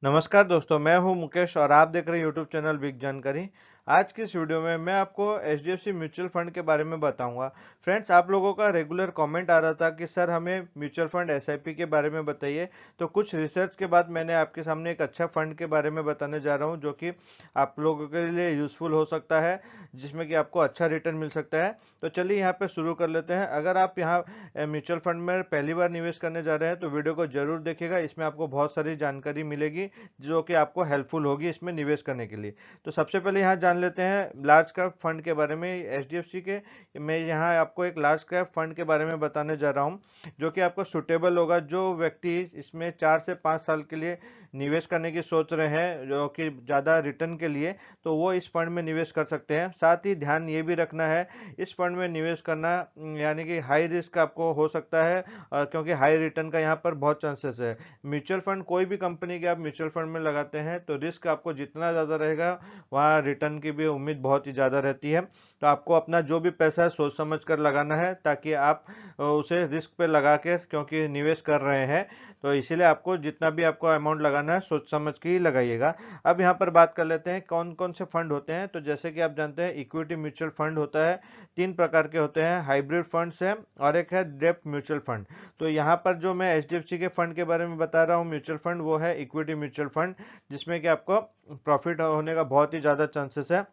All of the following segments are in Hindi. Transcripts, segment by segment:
नमस्कार दोस्तों, मैं हूं मुकेश और आप देख रहे हैं यूट्यूब चैनल बिग जानकारी। आज की इस वीडियो में मैं आपको एचडीएफसी म्यूचुअल फंड के बारे में बताऊंगा। फ्रेंड्स, आप लोगों का रेगुलर कमेंट आ रहा था कि सर हमें म्यूचुअल फंड एसआईपी के बारे में बताइए। तो कुछ रिसर्च के बाद मैंने आपके सामने एक अच्छा फंड के बारे में बताने जा रहा हूं जो कि आप लोगों के लिए यूजफुल हो सकता है, जिसमें कि आपको अच्छा रिटर्न मिल सकता है। तो चलिए यहाँ पे शुरू कर लेते हैं। अगर आप यहाँ म्यूचुअल फंड में पहली बार निवेश करने जा रहे हैं तो वीडियो को जरूर देखिएगा, इसमें आपको बहुत सारी जानकारी मिलेगी जो कि आपको हेल्पफुल होगी इसमें निवेश करने के लिए। तो सबसे पहले यहाँ जान लेते हैं लार्ज कैप फंड के बारे में। एचडीएफसी के मैं यहाँ आपको एक लार्ज कैप फंड के बारे में बताने जा रहा हूँ जो कि आपको सुटेबल होगा। जो व्यक्ति इसमें 4 से 5 साल के लिए निवेश करने की सोच रहे हैं जो कि ज़्यादा रिटर्न के लिए, तो वो इस फंड में निवेश कर सकते हैं। साथ ही ध्यान ये भी रखना है, इस फंड में निवेश करना यानी कि हाई रिस्क आपको हो सकता है, क्योंकि हाई रिटर्न का यहाँ पर बहुत चांसेस है। म्यूचुअल फंड कोई भी कंपनी के आप म्यूचुअल फंड में लगाते हैं तो रिस्क आपको जितना ज़्यादा रहेगा वहाँ रिटर्न की भी उम्मीद बहुत ही ज़्यादा रहती है। तो आपको अपना जो भी पैसा है सोच समझ कर लगाना है ताकि आप उसे रिस्क पे लगा के, क्योंकि निवेश कर रहे हैं तो इसीलिए आपको जितना भी आपको अमाउंट लगाना है सोच समझ के ही लगाइएगा। अब यहाँ पर बात कर लेते हैं कौन कौन से फंड होते हैं। तो जैसे कि आप जानते हैं इक्विटी म्यूचुअल फंड होता है, 3 प्रकार के होते हैं, हाइब्रिड फंड्स है और एक है डेब्ट म्यूचुअल फंड। तो यहाँ पर जो मैं एचडीएफसी के फंड के बारे में बता रहा हूँ म्यूचुअल फंड, वो है इक्विटी म्यूचुअल फंड, जिसमें कि आपको प्रॉफिट होने का बहुत ही ज़्यादा चांसेस है।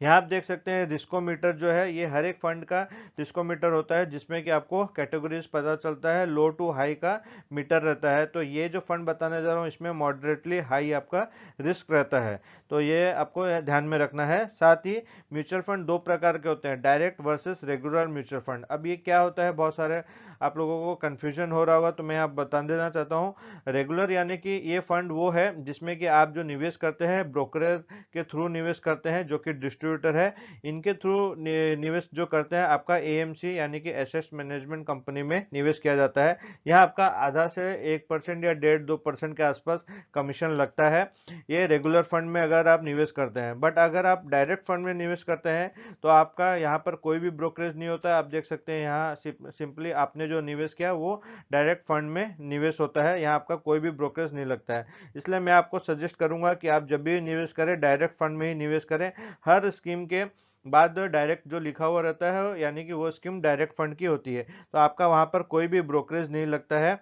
यहाँ आप देख सकते हैं रिस्कोमीटर जो है, ये हर एक फंड का रिस्कोमीटर होता है जिसमें कि आपको कैटेगरीज पता चलता है, लो टू हाई का मीटर रहता है। तो ये जो फंड बताने जा रहा हूँ इसमें मॉडरेटली हाई आपका रिस्क रहता है, तो ये आपको ध्यान में रखना है। साथ ही म्यूचुअल फंड 2 प्रकार के होते हैं, direct versus regular mutual fund. अब ये क्या होता है, बहुत सारे आप लोगों को कंफ्यूजन हो रहा होगा, तो मैं आप बता देना चाहता हूँ। रेगुलर यानी कि ये फंड वो है जिसमें कि आप जो निवेश करते हैं ब्रोकर के थ्रू निवेश करते हैं जो कि डिस्ट्रीब्यूटर है, इनके थ्रू निवेश जो करते हैं आपका एएमसी यानी कि एसेट मैनेजमेंट कंपनी में निवेश किया जाता है। यहाँ आपका आधा से 1% या 1.5-2% के आसपास कमीशन लगता है, ये रेगुलर फंड में अगर आप निवेश करते हैं। बट अगर आप डायरेक्ट फंड में निवेश करते हैं तो आपका यहाँ पर कोई भी ब्रोकरेज नहीं होता है। आप देख सकते हैं यहाँ सिंपली आपने जो निवेश किया वो डायरेक्ट फंड में निवेश होता है, यहाँ आपका कोई भी ब्रोकरेज नहीं लगता है। इसलिए मैं आपको सजेस्ट करूंगा कि आप जब भी निवेश करें डायरेक्ट फंड में ही निवेश करें। हर स्कीम के बाद डायरेक्ट जो लिखा हुआ रहता है यानी कि वो स्कीम डायरेक्ट फंड की होती है, तो आपका वहां पर कोई भी ब्रोकरेज नहीं लगता है।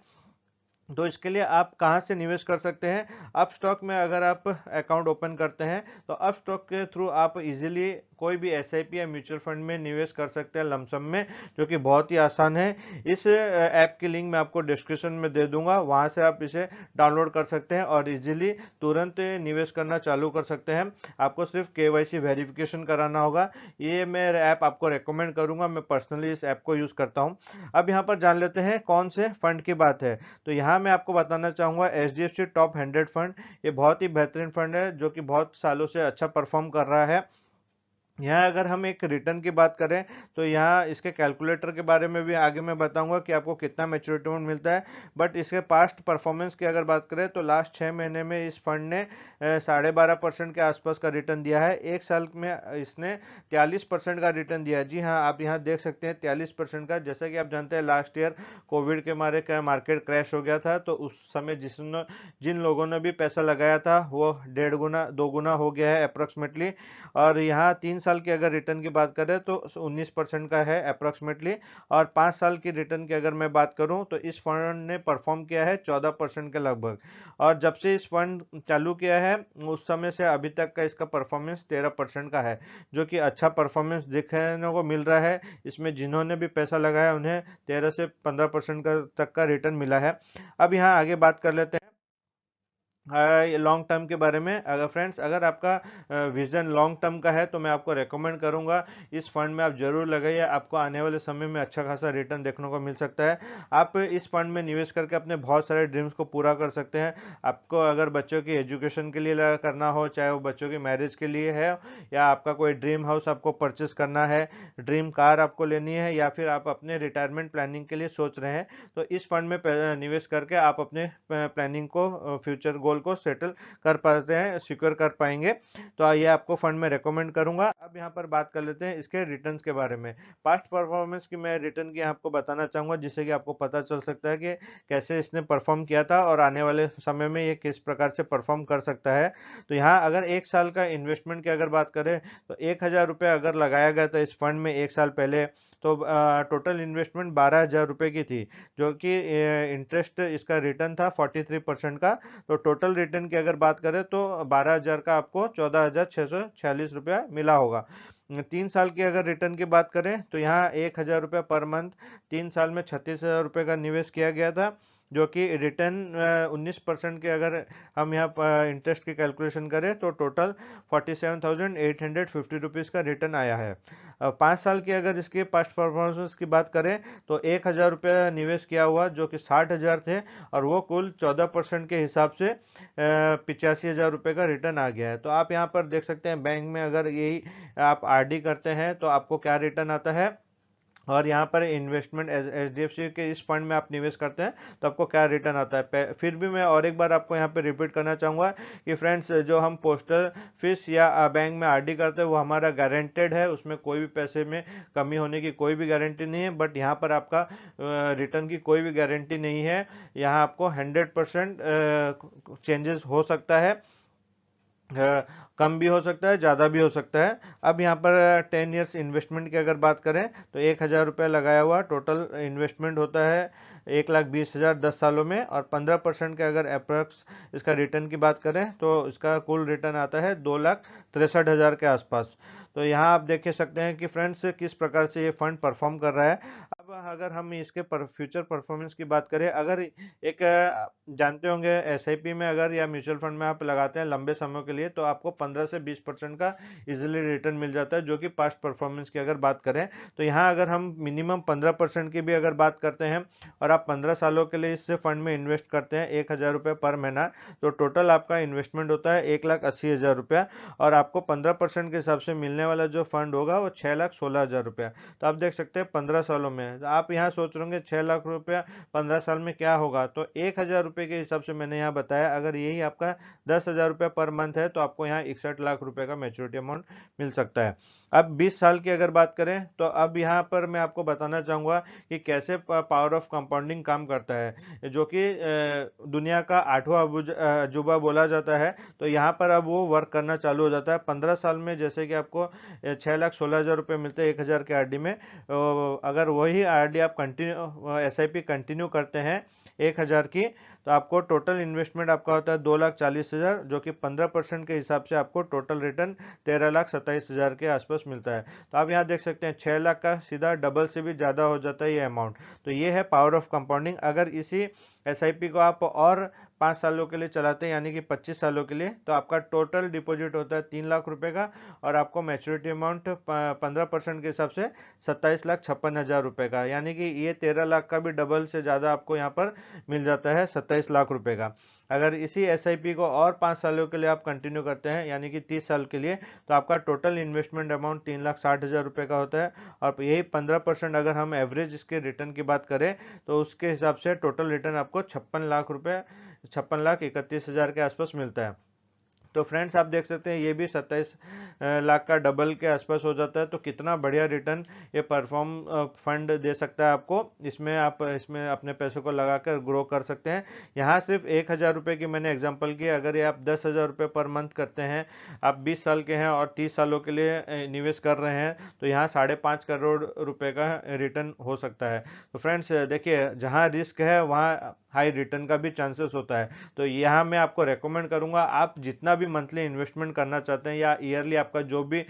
तो इसके लिए आप कहाँ से निवेश कर सकते हैं, अप स्टॉक में अगर आप अकाउंट ओपन करते हैं तो अप स्टॉक के थ्रू आप इजीली कोई भी एसआईपी या म्यूचुअल फंड में निवेश कर सकते हैं लमसम में, जो कि बहुत ही आसान है। इस ऐप की लिंक मैं आपको डिस्क्रिप्शन में दे दूंगा, वहां से आप इसे डाउनलोड कर सकते हैं और इजीली तुरंत निवेश करना चालू कर सकते हैं। आपको सिर्फ केवाईसी वेरिफिकेशन कराना होगा। ये मैं ऐप आपको रेकमेंड करूंगा, मैं पर्सनली इस ऐप को यूज करता हूँ। अब यहाँ पर जान लेते हैं कौन से फंड की बात है। तो यहाँ मैं आपको बताना चाहूंगा एचडीएफसी टॉप 100 फंड। ये बहुत ही बेहतरीन फंड है जो कि बहुत सालों से अच्छा परफॉर्म कर रहा है। यहाँ अगर हम एक रिटर्न की बात करें तो यहाँ इसके कैलकुलेटर के बारे में भी आगे मैं बताऊंगा कि आपको कितना मैच्योरिटी बॉन्ड मिलता है। बट इसके पास्ट परफॉर्मेंस की अगर बात करें तो लास्ट 6 महीने में इस फंड ने 12.5% के आसपास का रिटर्न दिया है। एक साल में इसने 43% का रिटर्न दिया है। जी हाँ, आप यहाँ देख सकते हैं 43% का। जैसा कि आप जानते हैं लास्ट ईयर कोविड के मारे क्या मार्केट क्रैश हो गया था, तो उस समय जिन लोगों ने भी पैसा लगाया था वो 1.5 गुना 2 गुना हो गया है अप्रोक्सीमेटली। और यहाँ 3 साल की अगर रिटर्न की बात करें तो 19% का है अप्रोक्सीमेटली। और 5 साल की रिटर्न की अगर मैं बात करूं तो इस फंड ने परफॉर्म किया है 14% के लगभग। और जब से इस फंड चालू किया है उस समय से अभी तक का इसका परफॉर्मेंस 13% का है, जो कि अच्छा परफॉर्मेंस देखने को मिल रहा है। इसमें जिन्होंने भी पैसा लगाया उन्हें 13 से 15% का तक का रिटर्न मिला है। अब यहाँ आगे बात कर लेते हैं लॉन्ग टर्म के बारे में। अगर फ्रेंड्स अगर आपका विजन लॉन्ग टर्म का है तो मैं आपको रेकमेंड करूंगा इस फंड में आप जरूर लगाइए, आपको आने वाले समय में अच्छा खासा रिटर्न देखने को मिल सकता है। आप इस फंड में निवेश करके अपने बहुत सारे ड्रीम्स को पूरा कर सकते हैं। आपको अगर बच्चों की एजुकेशन के लिए करना हो, चाहे वो बच्चों की मैरिज के लिए है या आपका कोई ड्रीम हाउस आपको परचेस करना है, ड्रीम कार आपको लेनी है, या फिर आप अपने रिटायरमेंट प्लानिंग के लिए सोच रहे हैं, तो इस फंड में निवेश करके आप अपने प्लानिंग को फ्यूचर गोल गोल को सेटल कर पाते हैं, सिक्योर कर पाएंगे। तो ये आपको फंड में रेकमेंड करूंगा। अब यहाँ पर बात कर लेते हैं इसके रिटर्न्स के बारे में। पास्ट परफॉर्मेंस की मैं रिटर्न की आपको बताना चाहूंगा, जिससे कि आपको पता चल सकता है कि कैसे इसने परफॉर्म किया था और आने वाले समय में ये किस प्रकार से परफॉर्म कर सकता है। तो यहाँ अगर 1 साल का इन्वेस्टमेंट की अगर बात करें तो 1,000 रुपये अगर लगाया गया था इस फंड में 1 साल पहले, तो टोटल इन्वेस्टमेंट 12,000 रुपये की थी, जो कि इंटरेस्ट इसका रिटर्न था 43% का। तो टोटल रिटर्न की अगर बात करें तो 12,000 का आपको 14,646 रुपया मिला होगा। 3 साल की अगर रिटर्न की बात करें तो यहाँ 1,000 रुपया पर मंथ 3 साल में 36,000 रुपये का निवेश किया गया था, जो कि रिटर्न 19% के अगर हम यहाँ इंटरेस्ट की कैलकुलेशन करें तो टोटल 47,850 रुपीज़ का रिटर्न आया है। 5 साल की अगर इसकी पास्ट परफॉर्मेंस की बात करें तो 1,000 रुपया निवेश किया हुआ, जो कि 60,000 थे, और वो कुल 14% के हिसाब से 85,000 रुपये का रिटर्न आ गया है। तो आप यहाँ पर देख सकते हैं बैंक में अगर यही आप आरडी करते हैं तो आपको क्या रिटर्न आता है, और यहाँ पर इन्वेस्टमेंट एचडीएफसी के इस फंड में आप निवेश करते हैं तो आपको क्या रिटर्न आता है। फिर भी मैं और एक बार आपको यहाँ पे रिपीट करना चाहूँगा कि फ्रेंड्स, जो हम पोस्टल फीस या बैंक में आरडी करते हैं वो हमारा गारंटेड है, उसमें कोई भी पैसे में कमी होने की कोई भी गारंटी नहीं है। बट यहाँ पर आपका रिटर्न की कोई भी गारंटी नहीं है, यहाँ आपको 100% चेंजेस हो सकता है, कम भी हो सकता है, ज़्यादा भी हो सकता है। अब यहाँ पर 10 ईयर्स इन्वेस्टमेंट की अगर बात करें तो 1,000 रुपया लगाया हुआ टोटल इन्वेस्टमेंट होता है 1,20,000 10 सालों में, और 15% के अगर अप्रॉक्स इसका रिटर्न की बात करें तो इसका कुल रिटर्न आता है 2,63,000 के आसपास। तो यहाँ आप देख सकते हैं कि फ्रेंड्स किस प्रकार से ये फंड परफॉर्म कर रहा है। अब अगर हम इसके फ्यूचर परफॉर्मेंस की बात करें, अगर एक जानते होंगे एसआईपी में अगर या म्यूचुअल फंड में आप लगाते हैं लंबे समय के लिए तो आपको 15 से 20% का इजीली रिटर्न मिल जाता है, जो कि पास्ट परफॉर्मेंस की अगर बात करें। तो यहाँ अगर हम मिनिमम 15% की भी अगर बात करते हैं और आप 15 सालों के लिए इस फंड में इन्वेस्ट करते हैं 1,000 रुपये पर महीना, तो टोटल आपका इन्वेस्टमेंट होता है 1,80,000 रुपया, और आपको 15% के हिसाब से मिलने वाला जो फंड होगा वो 6,16,000 रुपया। तो आप देख सकते हैं 15 सालों में आप यहाँ सोच रहे होंगे 6 लाख रुपया 15 साल में क्या होगा, तो 1,000 रुपये के हिसाब से मैंने यहाँ बताया। अगर यही आपका 10,000 रुपया पर मंथ है तो आपको यहाँ 61 लाख रुपए का मैच्योरिटी अमाउंट मिल सकता है। अब 20 साल की अगर बात करें तो अब यहाँ पर मैं आपको बताना चाहूंगा कि कैसे पावर ऑफ कंपाउंडिंग काम करता है, जो कि दुनिया का 8वां अजूबा बोला जाता है। तो यहाँ पर अब वो वर्क करना चालू हो जाता है 15 साल में। जैसे कि आपको 6,16,000 रुपये मिलते हैं 1,000 के आरडी में, अगर वही आरडी आप कंटिन्यू एसआईपी कंटिन्यू करते हैं 1,000 की, तो आपको टोटल इन्वेस्टमेंट आपका होता है 2,40,000, जो कि 15% के हिसाब से आपको टोटल रिटर्न 13,27,000 के आसपास मिलता है। तो आप यहाँ देख सकते हैं 6 लाख का सीधा डबल से भी ज़्यादा हो जाता है ये अमाउंट। तो ये है पावर ऑफ कंपाउंडिंग। अगर इसी एसआईपी को आप और 5 सालों के लिए चलाते हैं यानी कि 25 सालों के लिए, तो आपका टोटल डिपॉजिट होता है 3 लाख रुपए का, और आपको मैच्योरिटी अमाउंट 15% के हिसाब से 27,56,000 रुपए का, यानी कि ये 13 लाख का भी डबल से ज़्यादा आपको यहाँ पर मिल जाता है 27 लाख रुपए का। अगर इसी एसआईपी को और 5 सालों के लिए आप कंटिन्यू करते हैं यानी कि 30 साल के लिए, तो आपका टोटल इन्वेस्टमेंट अमाउंट 3,60,000 रुपए का होता है, और यही 15% अगर हम एवरेज इसके रिटर्न की बात करें तो उसके हिसाब से टोटल रिटर्न आपको 56,31,000 के आसपास मिलता है। तो फ्रेंड्स आप देख सकते हैं ये भी 27 लाख का डबल के आसपास हो जाता है। तो कितना बढ़िया रिटर्न ये परफॉर्म फंड दे सकता है आपको। इसमें आप इसमें अपने पैसों को लगाकर ग्रो कर सकते हैं। यहाँ सिर्फ 1,000 रुपये की मैंने एग्जांपल की, अगर ये आप 10,000 रुपये पर मंथ करते हैं, आप 20 साल के हैं और 30 सालों के लिए निवेश कर रहे हैं, तो यहाँ 5.5 करोड़ रुपए का रिटर्न हो सकता है। तो फ्रेंड्स देखिए, जहाँ रिस्क है वहाँ हाई रिटर्न का भी चांसेस होता है। तो यहाँ मैं आपको रेकमेंड करूंगा, आप जितना भी मंथली इन्वेस्टमेंट करना चाहते हैं या ईयरली आपका जो भी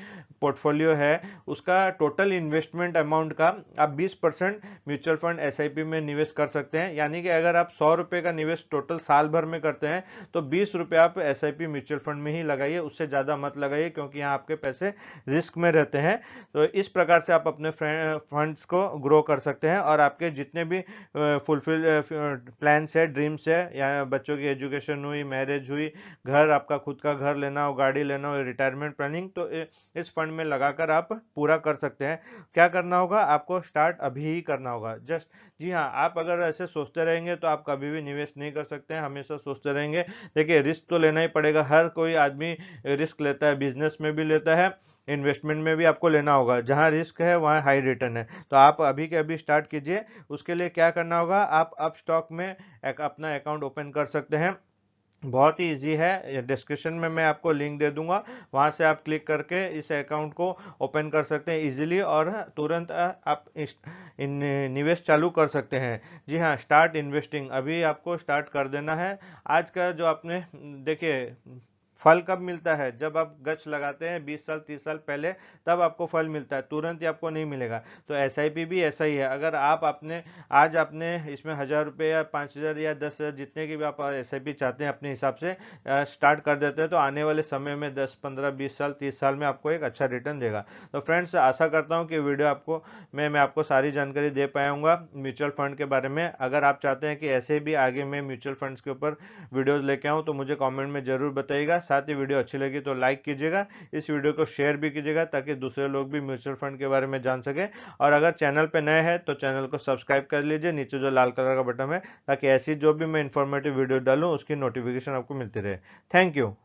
पोर्टफोलियो है उसका टोटल इन्वेस्टमेंट अमाउंट का आप 20% म्यूचुअल फंड एसआईपी में निवेश कर सकते हैं। यानी कि अगर आप 100 रुपए का निवेश टोटल साल भर में करते हैं तो 20 रुपए आप एसआईपी म्यूचुअल फंड में ही लगाइए, उससे ज़्यादा मत लगाइए, क्योंकि यहाँ आपके पैसे रिस्क में रहते हैं। तो इस प्रकार से आप अपने फंड्स को ग्रो कर सकते हैं और आपके जितने भी फुलफिल प्लान प्लान्स है, ड्रीम्स है, या बच्चों की एजुकेशन हुई, मैरिज हुई, घर, आपका खुद का घर लेना हो, गाड़ी लेना हो, रिटायरमेंट प्लानिंग, तो इस फंड में लगाकर आप पूरा कर सकते हैं। क्या करना होगा, आपको स्टार्ट अभी ही करना होगा, जस्ट। जी हाँ, आप अगर ऐसे सोचते रहेंगे तो आप कभी भी निवेश नहीं कर सकते हैं, हमेशा सोचते रहेंगे। देखिए, रिस्क तो लेना ही पड़ेगा, हर कोई आदमी रिस्क लेता है, बिजनेस में भी लेता है, इन्वेस्टमेंट में भी आपको लेना होगा। जहां रिस्क है वहां हाई रिटर्न है, तो आप अभी के अभी स्टार्ट कीजिए। उसके लिए क्या करना होगा, आप अप स्टॉक में अपना अकाउंट ओपन कर सकते हैं। बहुत ही इजी है, डिस्क्रिप्शन में मैं आपको लिंक दे दूंगा, वहां से आप क्लिक करके इस अकाउंट को ओपन कर सकते हैं इजीली, और तुरंत आप निवेश चालू कर सकते हैं। जी हाँ, स्टार्ट इन्वेस्टिंग, अभी आपको स्टार्ट कर देना है। आज का जो आपने देखिए, फल कब मिलता है, जब आप गछ लगाते हैं 20 साल 30 साल पहले, तब आपको फल मिलता है, तुरंत ही आपको नहीं मिलेगा। तो एसआईपी भी ऐसा ही है, अगर आप अपने आज आपने इसमें 1,000 रुपये या 5,000 या 10,000, जितने की भी आप एसआईपी चाहते हैं अपने हिसाब से स्टार्ट कर देते हैं, तो आने वाले समय में 10 15 20 साल 30 साल में आपको एक अच्छा रिटर्न देगा। तो फ्रेंड्स, आशा करता हूँ कि वीडियो आपको मैं आपको सारी जानकारी दे पाया हूँ म्यूचुअल फंड के बारे में। अगर आप चाहते हैं कि ऐसे भी आगे मैं म्यूचुअल फंड्स के ऊपर वीडियोस लेके आऊँ, तो मुझे कमेंट में जरूर बताइएगा। साथ ही वीडियो अच्छी लगी तो लाइक कीजिएगा, इस वीडियो को शेयर भी कीजिएगा, ताकि दूसरे लोग भी म्यूचुअल फंड के बारे में जान सके। और अगर चैनल पे नए हैं तो चैनल को सब्सक्राइब कर लीजिए, नीचे जो लाल कलर का बटन है, ताकि ऐसी जो भी मैं इंफॉर्मेटिव वीडियो डालूं उसकी नोटिफिकेशन आपको मिलती रहे। Thank you.